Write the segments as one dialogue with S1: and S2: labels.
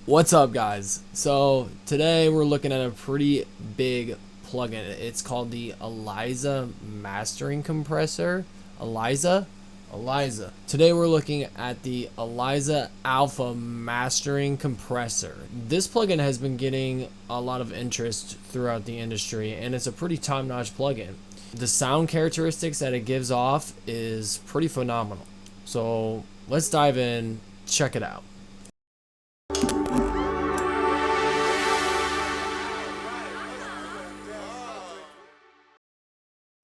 S1: What's up, guys? So today we're looking at a pretty big plugin. It's called the Elysia Mastering Compressor. Elysia. Today we're looking at the Elysia Alpha Mastering Compressor. This plugin has been getting a lot of interest throughout the industry, and it's a pretty top-notch plugin. The sound characteristics that it gives off is pretty phenomenal. So let's dive in, check it out.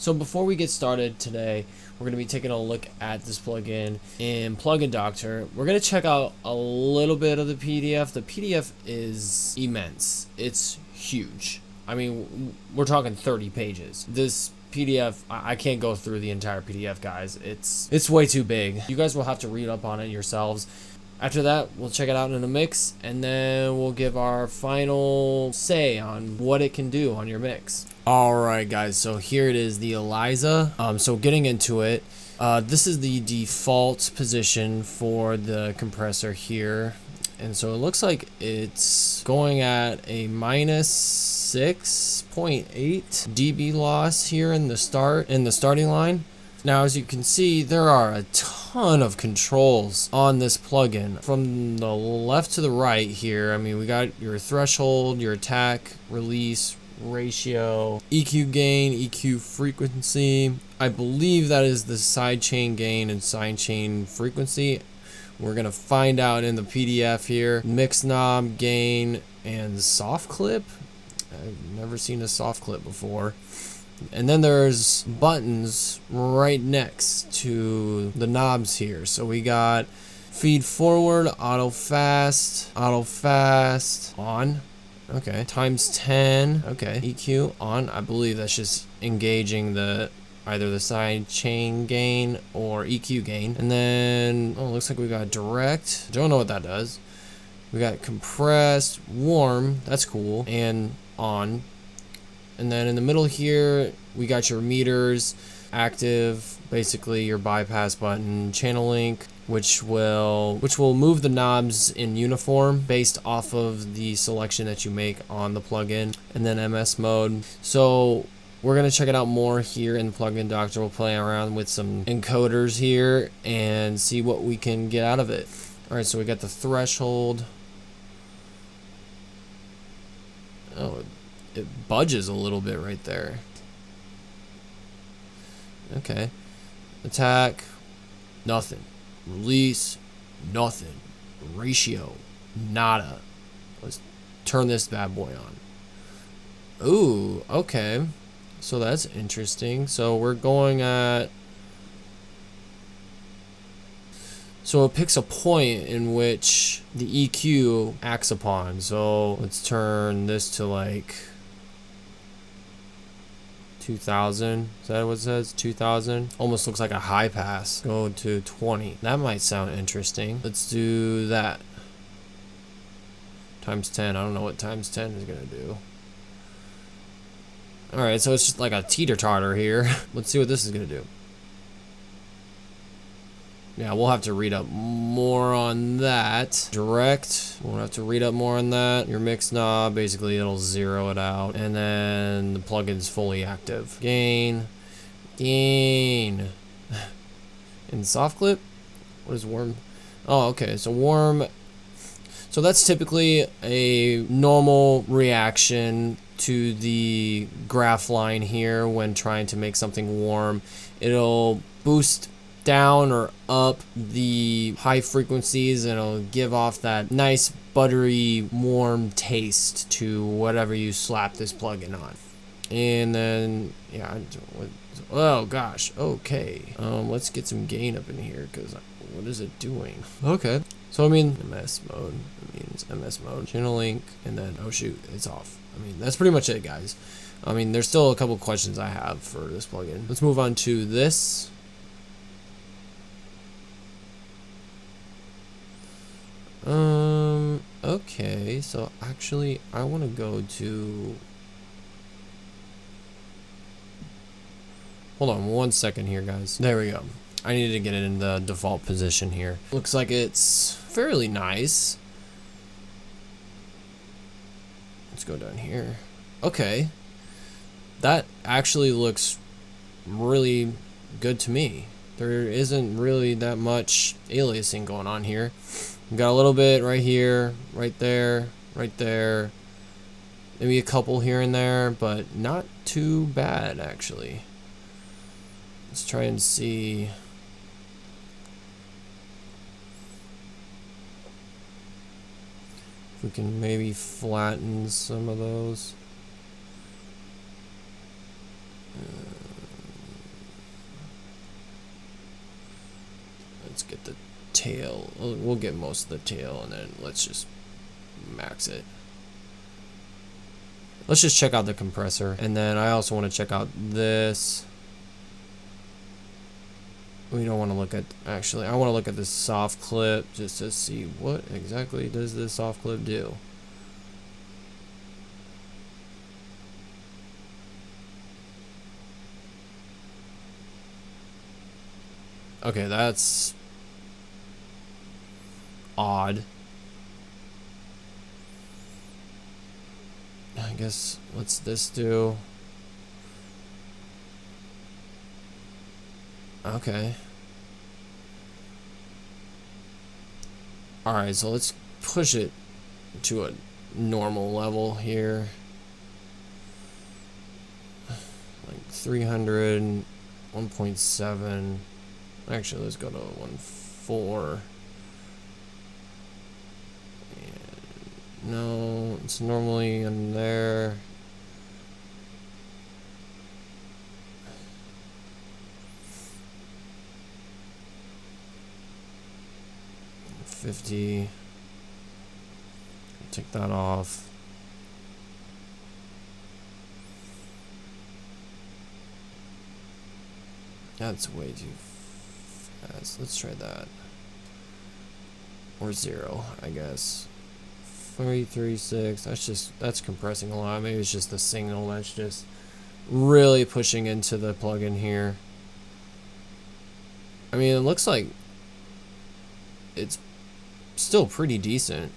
S1: So before we get started today, we're going to be taking a look at this plugin in Plugin Doctor. We're going to check out a little bit of the PDF. The PDF is immense. It's huge. I mean, we're talking 30 pages. This PDF, I can't go through the entire PDF, guys. It's way too big. You guys will have to read up on it yourselves. After that, we'll check it out in a mix, and then we'll give our final say on what it can do on your mix. Alright, guys, so here it is, the Elysia. So getting into it, this is the default position for the compressor here. And so it looks like it's going at a minus 6.8 dB loss here in the starting line. Now, as you can see, there are a ton of controls on this plugin. From the left to the right here, I mean, we got your threshold, your attack, release, ratio, EQ gain, EQ frequency. I believe that is the sidechain gain and sidechain frequency. We're going to find out in the PDF here. Mix knob, gain, and soft clip. I've never seen a soft clip before. And then there's buttons right next to the knobs here. So we got feed forward, auto fast, on. Okay, times 10. Okay, EQ on. I believe that's just engaging either the side chain gain or EQ gain. And then, oh, looks like we got direct. Don't know what that does. We got compressed, warm. That's cool. And on. And then in the middle here, we got your meters, active, basically your bypass button, channel link, which will move the knobs in uniform based off of the selection that you make on the plugin, and then MS mode. So we're gonna check it out more here in Plugin Doctor. We'll play around with some encoders here and see what we can get out of it. All right, so we got the threshold. Oh, it budges a little bit right there. Okay. Attack, nothing. Release, nothing. Ratio, nada. Let's turn this bad boy on. Ooh, okay. So that's interesting. So we're going at... So it picks a point in which the EQ acts upon. So let's turn this to like 2000. Is that what it says? 2000. Almost looks like a high pass. Go to 20. That might sound interesting. Let's do that. Times 10. I don't know what times 10 is gonna do. Alright, so it's just like a teeter-totter here. Let's see what this is gonna do. Yeah, we'll have to read up more on that. Direct, we'll have to read up more on that. Your mix knob, basically it'll zero it out. And then the plugin's fully active. Gain. And soft clip? What is warm? Oh, okay, so warm. So that's typically a normal reaction to the graph line here when trying to make something warm. It'll boost down or up the high frequencies, and it'll give off that nice buttery warm taste to whatever you slap this plugin on. And then yeah, oh gosh, okay, let's get some gain up in here, because what is it doing? Okay, so I mean MS mode, it means MS mode, channel link, and then oh shoot, it's off. I mean, that's pretty much it, guys. I mean, there's still a couple questions I have for this plugin. Let's move on to this. Okay, so actually I want to go to, hold on one second here, guys. There we go. I need to get it in the default position here. Looks like it's fairly nice. Let's go down here. Okay. That actually looks really good to me. There isn't really that much aliasing going on here. We got a little bit right here, right there, right there. Maybe a couple here and there, but not too bad actually. Let's try and see. If we can maybe flatten some of those. Let's get the tail. We'll get most of the tail, and then let's just max it. Let's just check out the compressor, and then I also want to check out this. We don't want to look at, actually, I want to look at this soft clip just to see what exactly does this soft clip do. Okay, that's odd. I guess, what's this do? Okay. Alright, so let's push it to a normal level here. Like 300, 1.7. Actually, let's go to 1.4. No, it's normally in there. $50. Take that off. That's way too fast. Let's try that. Or 0, I guess. 336. That's compressing a lot. Maybe it's just the signal that's just really pushing into the plugin here. I mean, it looks like it's still pretty decent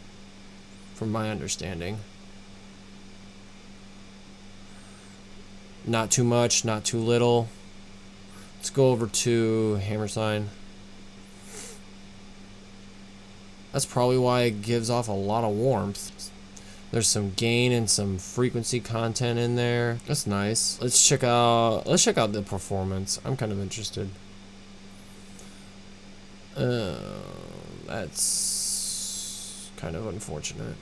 S1: from my understanding. Not too much, not too little. Let's go over to hammer sign. That's probably why it gives off a lot of warmth. There's some gain and some frequency content in there. That's nice. Let's check out the performance. I'm kind of interested. That's kind of unfortunate.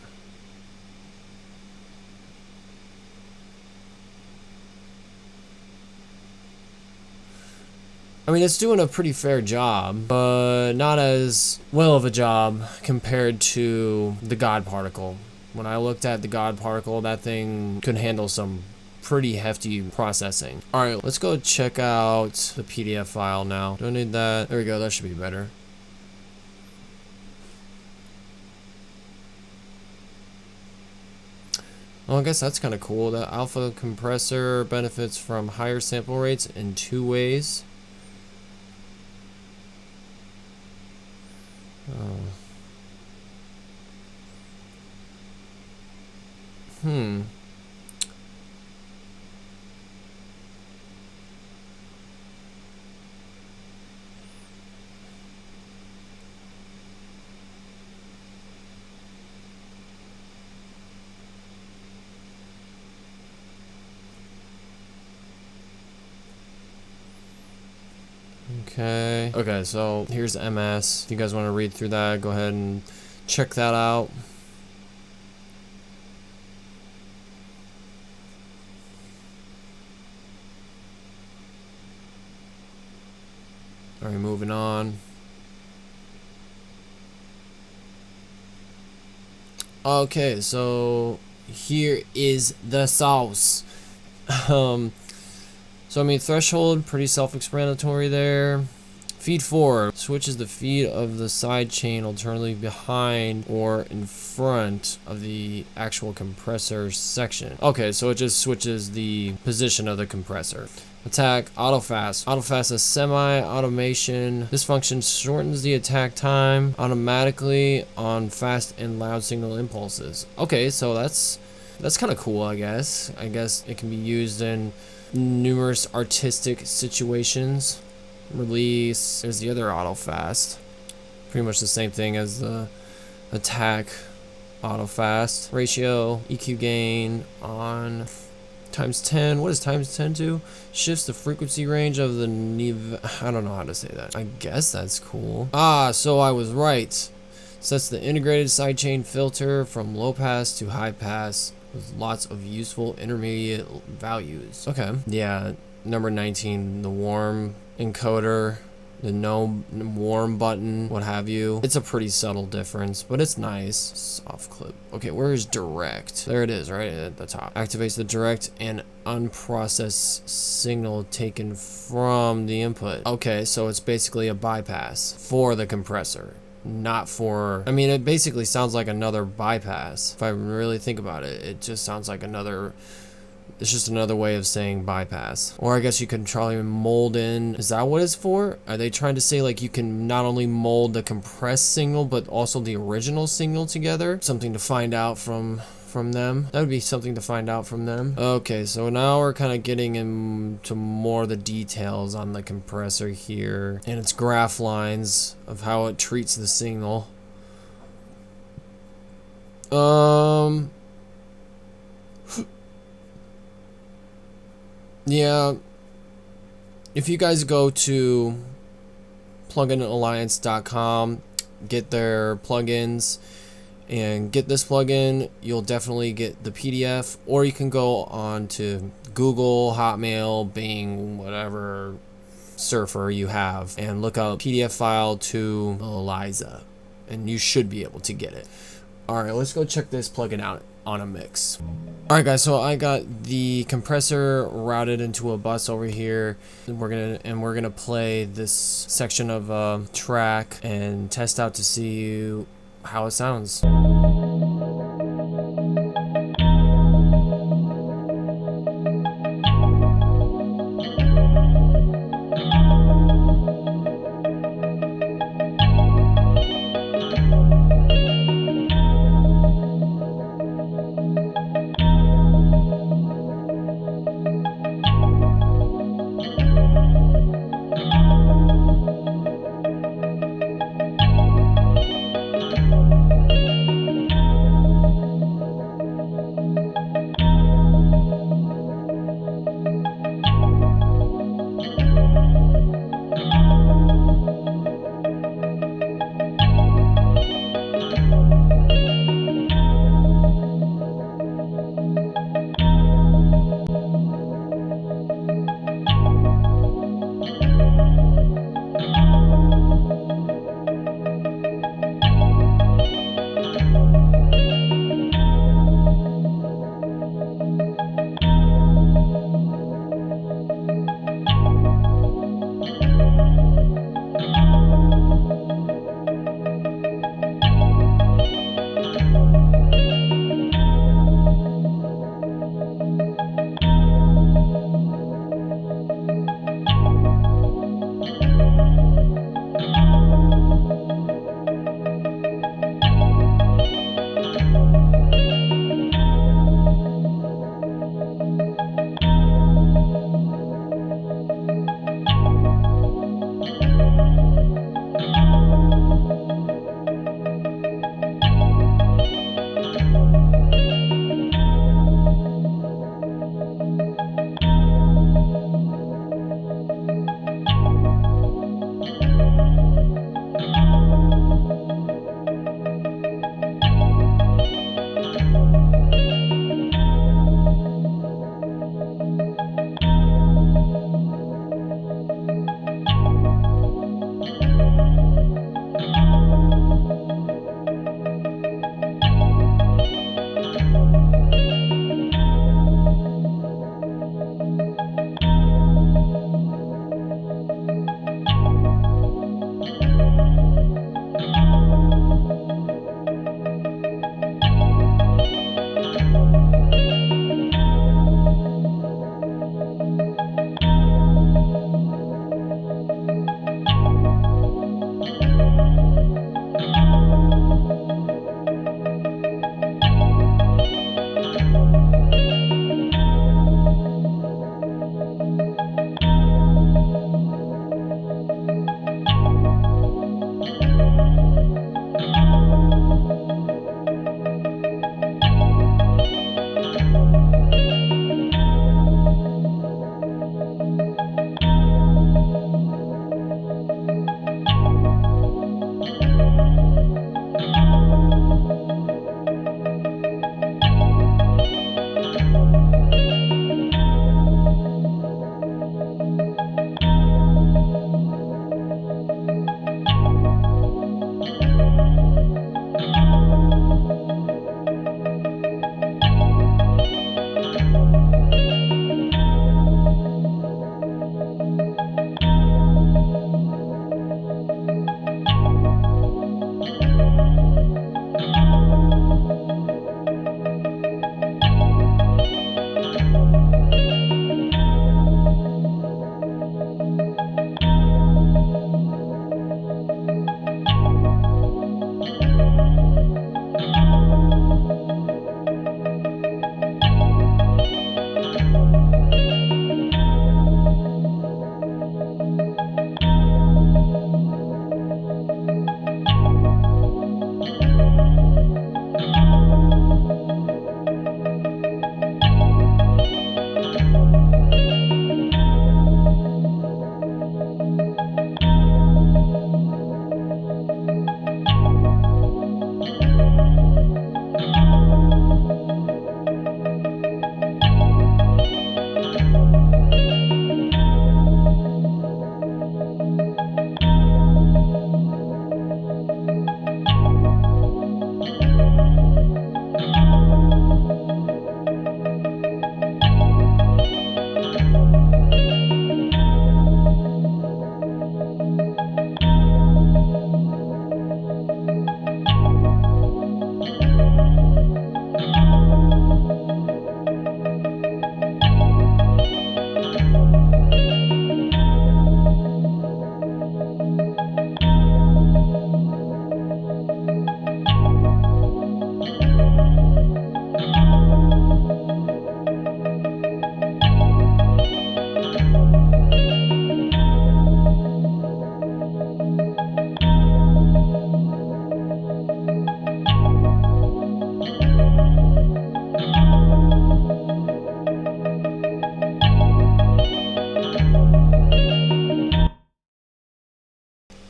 S1: I mean, it's doing a pretty fair job, but not as well of a job compared to the God particle. When I looked at the God particle, that thing could handle some pretty hefty processing. Alright, let's go check out the PDF file now. Don't need that. There we go, that should be better. Well, I guess that's kind of cool. The alpha compressor benefits from higher sample rates in 2 ways. Okay, so here's MS. If you guys want to read through that, go ahead and check that out. Alright, moving on. Okay, so here is the sauce. So I mean, threshold, pretty self-explanatory there. Feed 4 switches the feed of the side chain alternately behind or in front of the actual compressor section. Okay, so it just switches the position of the compressor. Attack, auto fast. Auto fast is semi-automation. This function shortens the attack time automatically on fast and loud signal impulses. Okay, so that's That's kind of cool, I guess. I guess it can be used in numerous artistic situations. Release. There's the other auto fast. Pretty much the same thing as the attack auto fast. Ratio, EQ gain on times 10. What does times 10 do? Shifts the frequency range of the I don't know how to say that. I guess that's cool. Ah, so I was right. Sets the integrated sidechain filter from low pass to high pass with lots of useful intermediate values. Okay. Yeah, number 19, the warm encoder, the no warm button, what have you. It's a pretty subtle difference, but it's nice. Soft clip. Okay, where is direct? There it is, right at the top. Activates the direct and unprocessed signal taken from the input. Okay, so it's basically a bypass for the compressor. Not for, I mean, it basically sounds like another bypass. If I really think about it, it just sounds like another, it's just another way of saying bypass. Or I guess you can try and mold in, is that what it's for? Are they trying to say like you can not only mold the compressed signal, but also the original signal together? Something to find out from them. That would be something to find out from them. Okay, so now we're kind of getting into more of the details on the compressor here and its graph lines of how it treats the signal. Yeah, if you guys go to pluginalliance.com, get their plugins and get this plugin, you'll definitely get the PDF, or you can go on to Google, Hotmail, Bing, whatever surfer you have, and look up PDF file to Elysia, and you should be able to get it. Alright, let's go check this plugin out on a mix. Alright guys, so I got the compressor routed into a bus over here, and we're gonna play this section of track and test out to see how it sounds.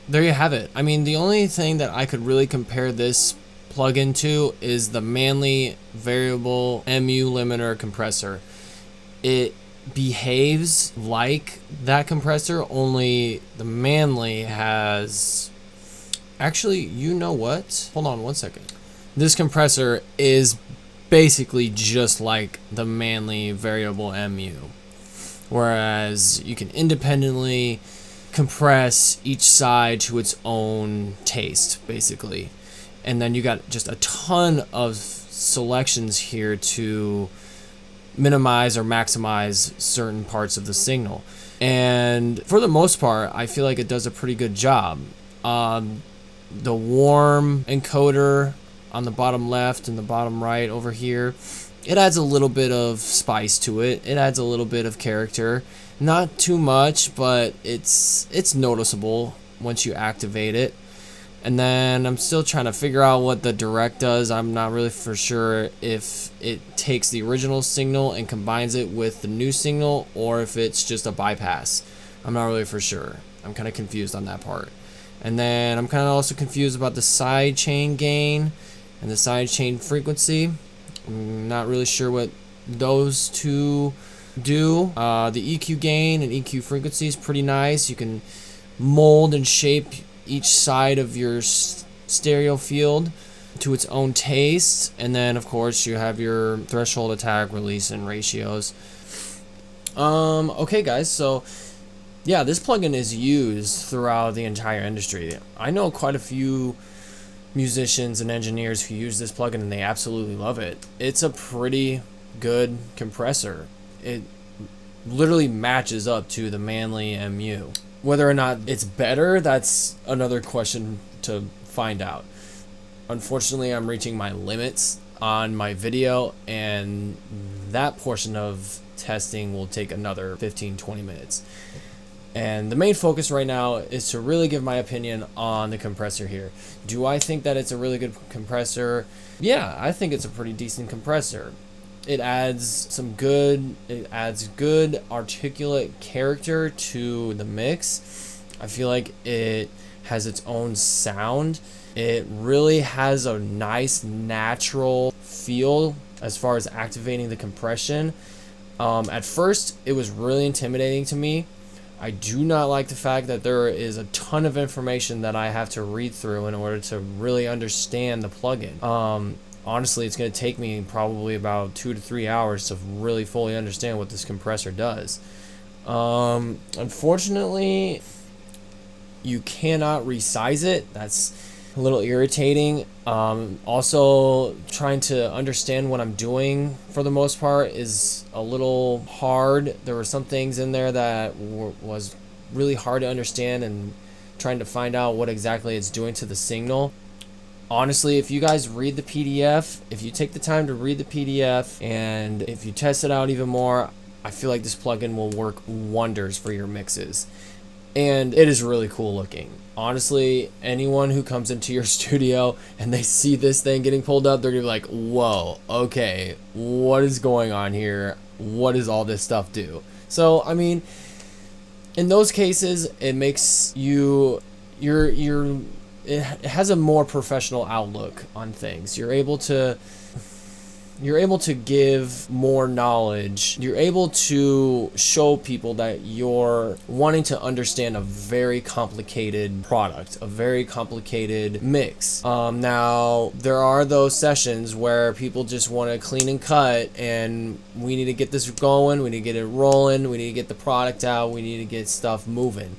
S1: There you have it. I mean, the only thing that I could really compare this plugin to is the Manly variable MU limiter compressor. It behaves like that compressor, only the Manly has... Actually, you know what? Hold on one second. This compressor is basically just like the Manly variable MU, whereas you can independently compress each side to its own taste, basically. And then you got just a ton of selections here to minimize or maximize certain parts of the signal. And for the most part, I feel like it does a pretty good job. The warm encoder on the bottom left and the bottom right over here, it adds a little bit of spice to it. It adds a little bit of character. Not too much, but it's noticeable once you activate it. And then I'm still trying to figure out what the direct does. I'm not really for sure if it takes the original signal and combines it with the new signal, or if it's just a bypass. I'm not really for sure. I'm kind of confused on that part. And then I'm kind of also confused about the side chain gain and the side chain frequency. I'm not really sure what those two do. The EQ gain and EQ frequency is pretty nice. You can mold and shape each side of your stereo field to its own taste. And then of course you have your threshold, attack, release, and ratios. Okay guys, so yeah, this plugin is used throughout the entire industry. I know quite a few musicians and engineers who use this plugin and they absolutely love it. It's a pretty good compressor. It literally matches up to the Manly MU. Whether or not it's better, that's another question to find out. Unfortunately, I'm reaching my limits on my video, and that portion of testing will take another 15-20 minutes. And the main focus right now is to really give my opinion on the compressor here. Do I think that it's a really good compressor? Yeah, I think it's a pretty decent compressor. It adds good articulate character to the mix. I feel like it has its own sound. It really has a nice natural feel as far as activating the compression. At first, it was really intimidating to me. I do not like the fact that there is a ton of information that I have to read through in order to really understand the plugin. Honestly, it's going to take me probably about 2 to 3 hours to really fully understand what this compressor does. Unfortunately, you cannot resize it. That's a little irritating. Also, trying to understand what I'm doing for the most part is a little hard. There were some things in there that was really hard to understand, and trying to find out what exactly it's doing to the signal. Honestly, if you guys read the PDF, if you take the time to read the PDF, and if you test it out even more, I feel like this plugin will work wonders for your mixes. and it is really cool looking. Honestly, anyone who comes into your studio and they see this thing getting pulled up, they're gonna be like, whoa, okay, what is going on here? What does all this stuff do? So, I mean, in those cases, it makes it has a more professional outlook on things. You're able to give more knowledge. You're able to show people that you're wanting to understand a very complicated product, a very complicated mix. Now, there are those sessions where people just want to clean and cut, and we need to get this going, we need to get it rolling, we need to get the product out, we need to get stuff moving.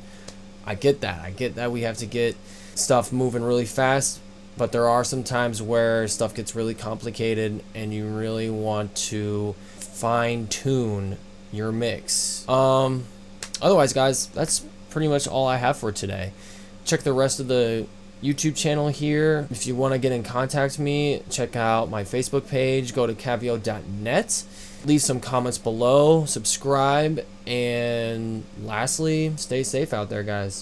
S1: I get that. We have to get stuff moving really fast. But there are some times where stuff gets really complicated and you really want to fine-tune your mix. Otherwise, guys, that's pretty much all I have for today. Check the rest of the YouTube channel here. If you want to get in contact with me, check out my Facebook page. Go to cavio.net. Leave some comments below. Subscribe. And lastly, stay safe out there, guys.